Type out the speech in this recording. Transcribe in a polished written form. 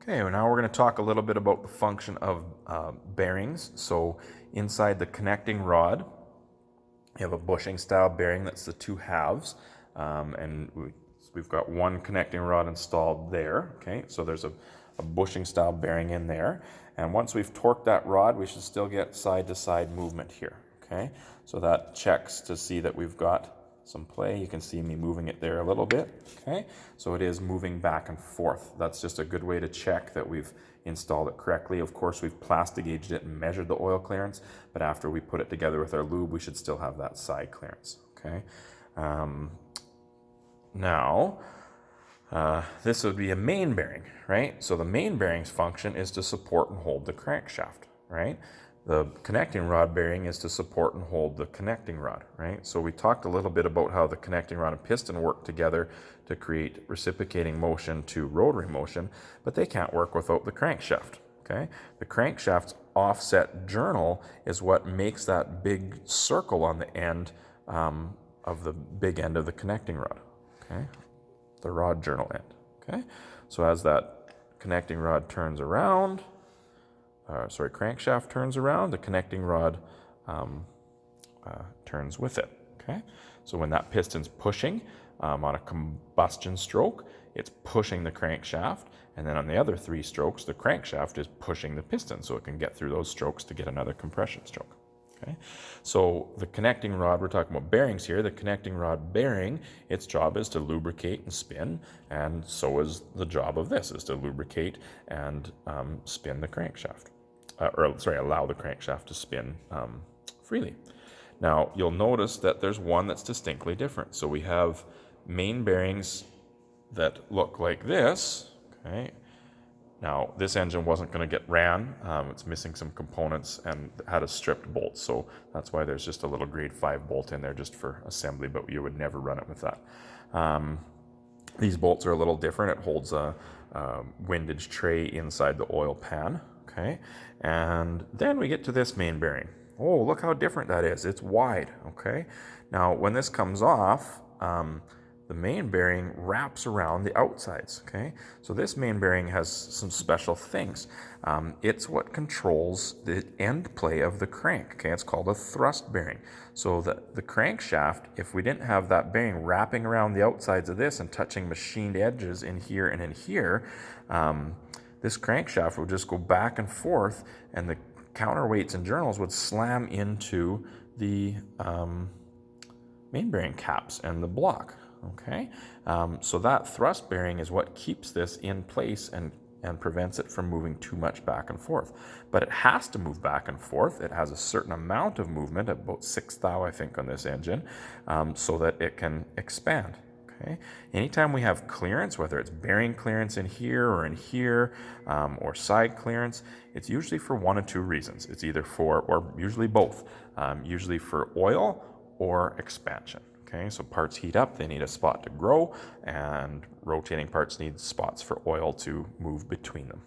Okay, well now we're going to talk a little bit about the function of bearings. So inside the connecting rod, you have a bushing style bearing that's the two halves, and we've got one connecting rod installed there. Okay, so there's a bushing style bearing in there, and once we've torqued that rod, we should still get side to side movement here. Okay, so that checks to see that we've got some play. You can see me moving it there a little bit. Okay, so it is moving back and forth. That's just a good way to check that we've installed it correctly. Of course, we've plastic gauged it and measured the oil clearance, but after we put it together with our lube, we should still have that side clearance. Okay, now this would be a main bearing, right? So the main bearing's function is to support and hold the crankshaft, right? The connecting rod bearing is to support and hold the connecting rod, right? So we talked a little bit about how the connecting rod and piston work together to create reciprocating motion to rotary motion, but they can't work without the crankshaft, okay? The crankshaft's offset journal is what makes that big circle on the end of the big end of the connecting rod, okay? The rod journal end, okay? So as that connecting rod turns around, crankshaft turns around, the connecting rod turns with it, okay? So when that piston's pushing on a combustion stroke, it's pushing the crankshaft, and then on the other three strokes, the crankshaft is pushing the piston so it can get through those strokes to get another compression stroke. Okay, so the connecting rod, we're talking about bearings here, the connecting rod bearing, its job is to lubricate and spin, and so is the job of this, is to lubricate and spin the crankshaft. Allow the crankshaft to spin freely. Now, you'll notice that there's one that's distinctly different. So we have main bearings that look like this, okay? Now, this engine wasn't going to get ran. It's missing some components and had a stripped bolt, so that's why there's just a little grade 5 bolt in there just for assembly, but you would never run it with that. These bolts are a little different. It holds a windage tray inside the oil pan, okay? And then we get to this main bearing. Oh, look how different that is. It's wide, okay? Now, when this comes off, the main bearing wraps around the outsides, okay? So this main bearing has some special things. It's what controls the end play of the crank, okay? It's called a thrust bearing. So the crankshaft, if we didn't have that bearing wrapping around the outsides of this and touching machined edges in here and in here, this crankshaft would just go back and forth, and the counterweights and journals would slam into the main bearing caps and the block. Okay, so that thrust bearing is what keeps this in place and prevents it from moving too much back and forth. But it has to move back and forth. It has a certain amount of movement, about 6 thou, I think, on this engine, so that it can expand. Okay, anytime we have clearance, whether it's bearing clearance in here, or side clearance, it's usually for one of two reasons. It's either for, or usually both, usually for oil or expansion. Okay, so parts heat up, they need a spot to grow, and rotating parts need spots for oil to move between them.